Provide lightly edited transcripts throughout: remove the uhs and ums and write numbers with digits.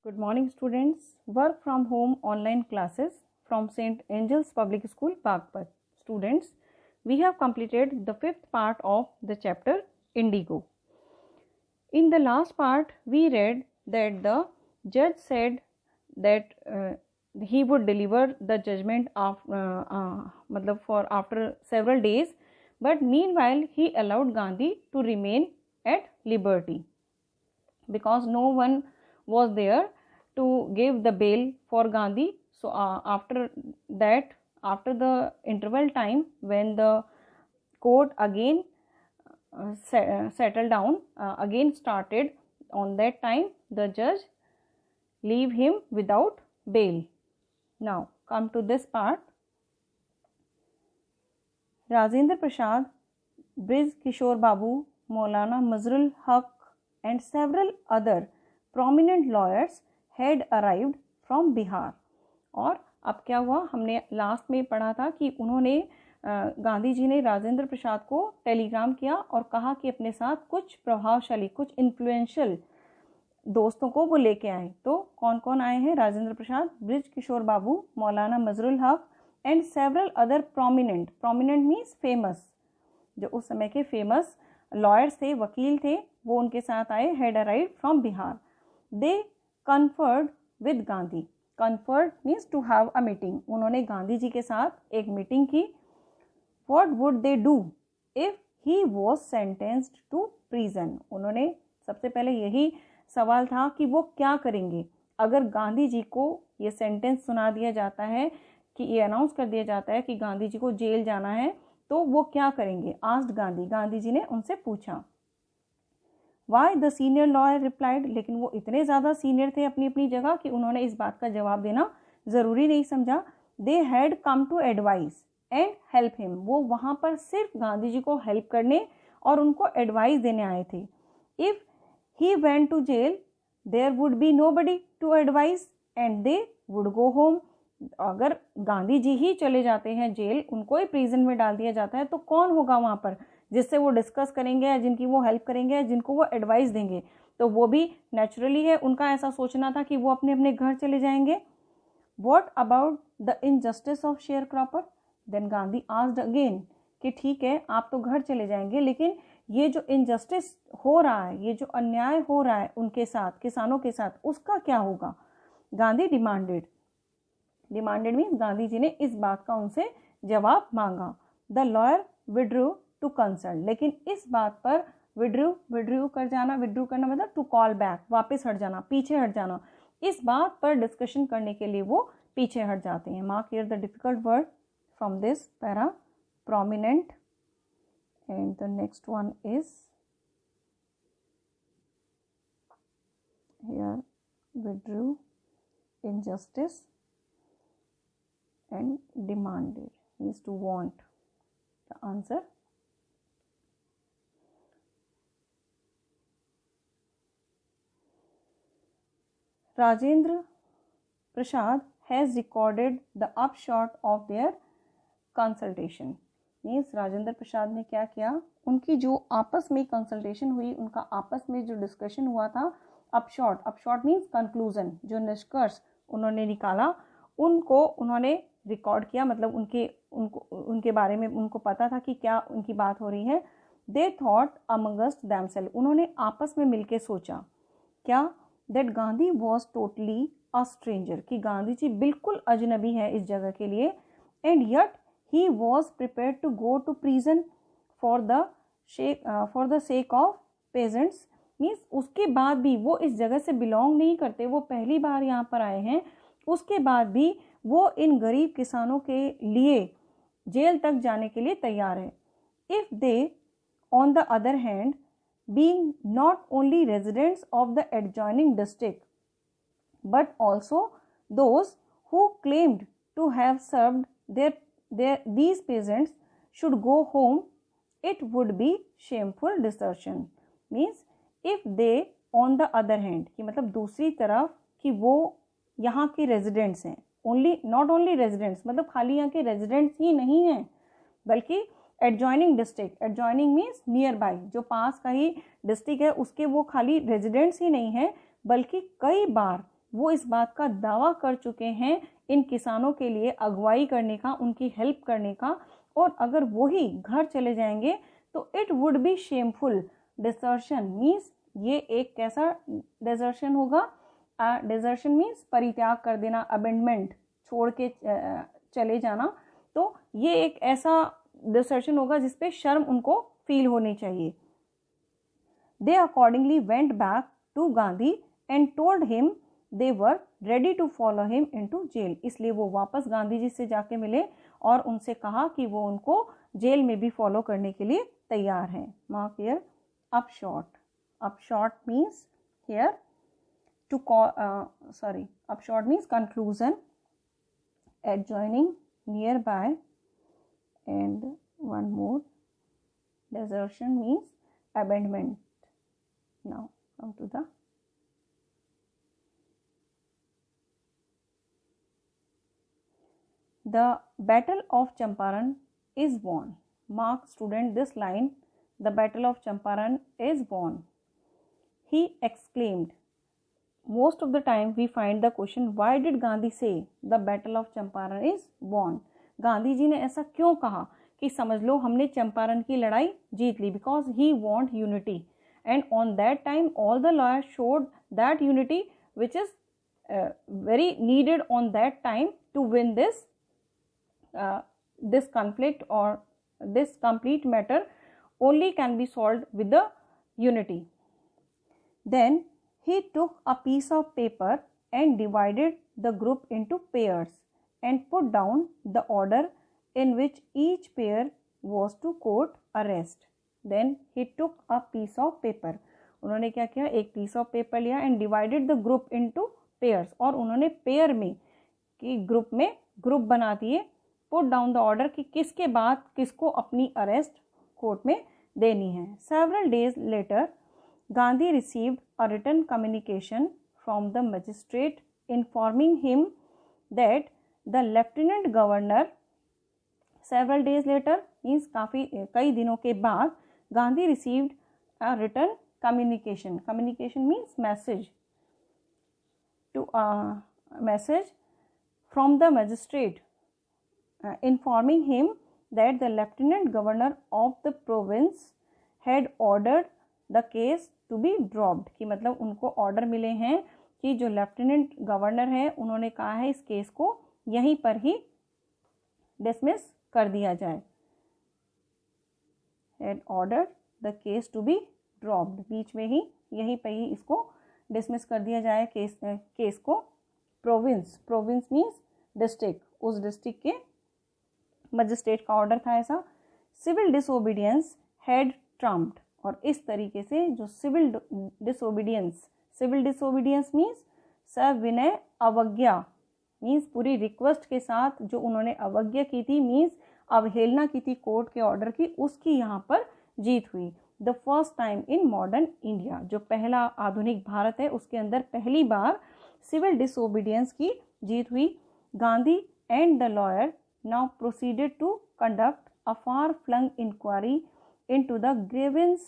Good morning, students. Work from home online classes from St. Angel's Public School, Bagpat. Students, we have completed the fifth part of the chapter Indigo. In the last part, we read that the judge said that he would deliver the judgment for after several days, but meanwhile he allowed Gandhi to remain at liberty because no one was there to give the bail for Gandhi. So after that, after the interval time when the court again settled down, again started, on that time the judge leave him without bail. Now come to this part. Rajendra Prasad, Brij Kishore Babu, Maulana Mazharul Haq and several other prominent lawyers had arrived from Bihar. और अब क्या हुआ, हमने last में पढ़ा था कि उन्होंने गांधी जी ने राजेंद्र प्रसाद को टेलीग्राम किया और कहा कि अपने साथ कुछ प्रभावशाली, कुछ इन्फ्लुएंशियल दोस्तों को वो लेके आए. तो कौन कौन आए हैं? राजेंद्र प्रसाद, ब्रिज किशोर बाबू, मौलाना मजरुल हक and several other prominent. Prominent means famous, जो उस समय के फेमस लॉयर्स थे, वकील थे, वो उनके साथ आए. Had arrived from Bihar. They conferred with Gandhi. Conferred means to have a meeting. उन्होंने गांधी जी के साथ एक मीटिंग की. What would they do if he was sentenced to prison. उन्होंने सबसे पहले यही सवाल था कि वो क्या करेंगे अगर गांधी जी को ये सेंटेंस सुना दिया जाता है, कि ये अनाउंस कर दिया जाता है कि गांधी जी को जेल जाना है, तो वो क्या करेंगे. आस्क्ड गांधी. गांधी जी ने उनसे पूछा. Why the senior lawyer replied. लेकिन वो इतने ज़्यादा सीनियर थे अपनी अपनी जगह कि उन्होंने इस बात का जवाब देना ज़रूरी नहीं समझा. They had come to advise and help him. वो वहाँ पर सिर्फ गांधी जी को हेल्प करने और उनको एडवाइस देने आए थे. If he went to jail there would be nobody to advise and they would go home. अगर गांधी जी ही चले जाते हैं जेल, उनको ही प्रिजन में डाल दिया जाता है, तो कौन होगा वहाँ पर जिससे वो डिस्कस करेंगे या जिनकी वो हेल्प करेंगे या जिनको वो एडवाइस देंगे. तो वो भी नेचुरली है, उनका ऐसा सोचना था कि वो अपने अपने घर चले जाएंगे. What about the injustice of sharecropper. Then Gandhi asked again कि ठीक है आप तो घर चले जाएंगे, लेकिन ये जो इनजस्टिस हो रहा है, ये जो अन्याय हो रहा है उनके साथ, किसानों के साथ, उसका क्या होगा. Gandhi demanded. Demanded means Gandhi ji ने इस बात का उनसे जवाब मांगा. The lawyer withdrew to consult. लेकिन इस बात पर विड्रू कर जाना, विड्रू करना मतलब टू कॉल बैक, वापस हट जाना, पीछे हट जाना. इस बात पर डिस्कशन करने के लिए वो पीछे हट जाते हैं. Mark here the difficult word from this para. Prominent and the next one is here withdrew, injustice and demanded means to want. The answer Rajendra Prasad has recorded the upshot of their consultation. Means Rajendra Prasad ने क्या किया, उनकी जो आपस में consultation हुई, उनका आपस में जो डिस्कशन हुआ था, अपशॉट. अपशॉट मीन्स कंक्लूजन, जो निष्कर्ष उन्होंने निकाला उनको उन्होंने रिकॉर्ड किया. मतलब उनके बारे में उनको पता था कि क्या उनकी बात हो रही है. They thought amongst themselves. उन्होंने आपस में मिलके सोचा क्या, that Gandhi was totally a stranger, कि गांधी जी बिल्कुल अजनबी है इस जगह के लिए. And yet he was prepared to go to prison for the sake of peasants. Means उसके बाद भी वो इस जगह से बिलोंग नहीं करते, वो पहली बार यहाँ पर आए हैं, उसके बाद भी वो इन गरीब किसानों के लिए जेल तक जाने के लिए तैयार है. If they on the other hand being not only residents of the adjoining district but also those who claimed to have served these peasants should go home, it would be shameful desertion. Means if they on the other hand, कि मतलब दूसरी तरफ कि वो यहाँ के residents हैं, not only residents मतलब खाली यहाँ के रेजिडेंट्स ही नहीं हैं, बल्कि adjoining district. Adjoining means near by, जो पास का ही डिस्ट्रिक्ट है उसके वो खाली रेजिडेंट्स ही नहीं हैं, बल्कि कई बार वो इस बात का दावा कर चुके हैं इन किसानों के लिए अगुवाई करने का, उनकी हेल्प करने का, और अगर वो ही घर चले जाएंगे तो it would be shameful desertion means ये एक कैसा डिसर्शन होगा, डिसर्शन मीन्स परित्याग कर देना, अबेंडमेंट, छोड़ के चले जाना। तो ये एक ऐसा डिसर्शन होगा जिसपे शर्म उनको फील होनी चाहिए। They accordingly went back to Gandhi and told him they were ready to follow him into jail। इसलिए वो वापस गांधी जी से जाके मिले और उनसे कहा कि वो उनको जेल में भी फॉलो करने के लिए तैयार हैं। Mark here upshot, upshot means here to upshot means conclusion, adjoining, nearby, and one more, desertion means abandonment। Now come to the Battle of Champaran is won। Mark student this line, the Battle of Champaran is won। He exclaimed। Most of the time we find the question, why did Gandhi say the Battle of Champaran is won? Gandhi ji ने ऐसा क्यों कहा कि समझ लो हमने चंपारण की लड़ाई जीत ली, because he want unity and on that time all the lawyers showed that unity which is very needed on that time to win this conflict, or this complete matter only can be solved with the unity। Then he took a piece of paper and divided the group into pairs and put down the order in which each pair was to quote arrest। Then he took a piece of paper, उन्होंने क्या किया, एक piece of paper लिया and divided the group into pairs, और उन्होंने pair में कि group में group बना दिए, put down the order कि किसके बाद किसको अपनी arrest कोर्ट में देनी है। Several days later Gandhi received a written communication from the magistrate informing him that the lieutenant governor, several days later means कई दिनों के बाद, Gandhi received a written communication, communication means message, to a message from the magistrate informing him that the lieutenant governor of the province had ordered the case to be dropped। कि मतलब उनको order मिले हैं कि जो lieutenant governor है उन्होंने कहा है इस केस को यहीं पर ही डिसमिस कर दिया जाए। had ordered the case to be dropped, बीच में ही यहीं पर ही इसको डिसमिस कर दिया जाए केस को। प्रोविंस, प्रोविंस मीन्स डिस्ट्रिक्ट, उस डिस्ट्रिक्ट के मजिस्ट्रेट का ऑर्डर था ऐसा। सिविल डिसोबीडियंस हैड ट्रम्प्ड, और इस तरीके से जो सिविल डिसोबीडियंस मीन्स सविनय अवज्ञा, मीन्स पूरी रिक्वेस्ट के साथ जो उन्होंने अवज्ञा की थी, मीन्स अवहेलना की थी कोर्ट के ऑर्डर की, उसकी यहाँ पर जीत हुई। The first time in modern India, जो पहला आधुनिक भारत है उसके अंदर पहली बार सिविल डिसोबीडियंस की जीत हुई। Gandhi and the lawyer now proceeded to conduct a far-flung inquiry into the grievance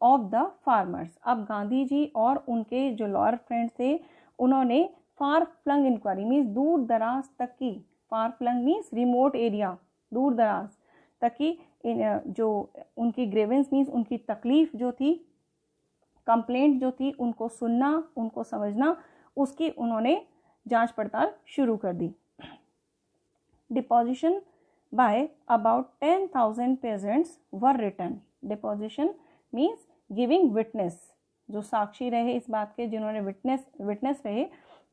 of the farmers। अब गांधी जी और उनके जो लॉयर फ्रेंड्स थे उन्होंने फार फ्लंग इंक्वायरी मीन्स दूर दराज तक की, far flung means remote area, दूर दराज तक की जो उनकी ग्रेवेंस मीन्स उनकी तकलीफ जो थी, कंप्लेंट जो थी, उनको सुनना, उनको समझना, उसकी उन्होंने जांच पड़ताल शुरू कर दी। Deposition by about 10,000 peasants were written. Deposition means giving witness, जो साक्षी रहे इस बात के, जिन्होंने विटनेस रहे,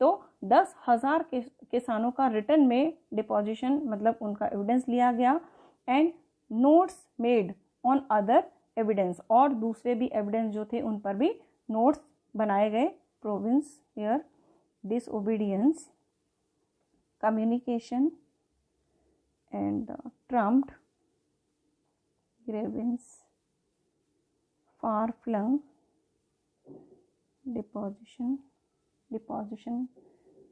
तो 10,000 किसानों का रिटन में डिपोजिशन मतलब उनका एविडेंस लिया गया। And notes made on other evidence, और दूसरे भी एविडेंस जो थे उन पर भी नोट्स बनाए गए। Province here disobedience, communication, and trumped, grievance, far-flung, deposition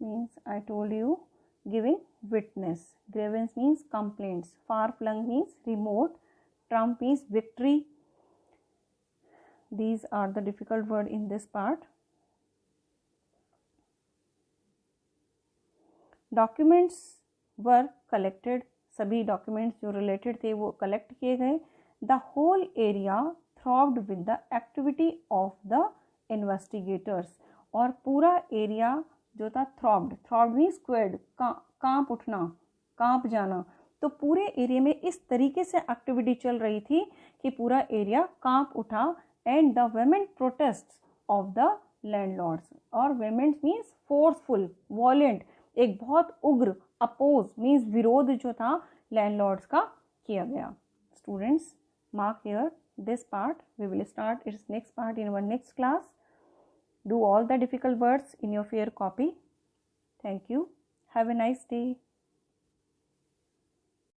means I told you giving witness, grievance means complaints, far-flung means remote, trump means victory. These are the difficult word in this part. Documents were collected, सभी documents जो related थे वो collect किए गए. The whole area throbbed with the activity of the investigators, और पूरा area जो था थ्रॉब्ड मीन स्क्वेड, कांप उठना, कांप जाना. तो पूरे एरिया में इस तरीके से एक्टिविटी चल रही थी कि पूरा एरिया कांप उठा. And the vehement protest of the landlords, और वेमेंट मीन्स फोर्सफुल, वॉलेंट, एक बहुत उग्र, अपोज मीन्स विरोध जो था लैंडलॉर्ड्स का किया गया. Students, mark here this part. We will start its next part in our next class. Do all the difficult words in your fair copy. Thank you. Have a nice day.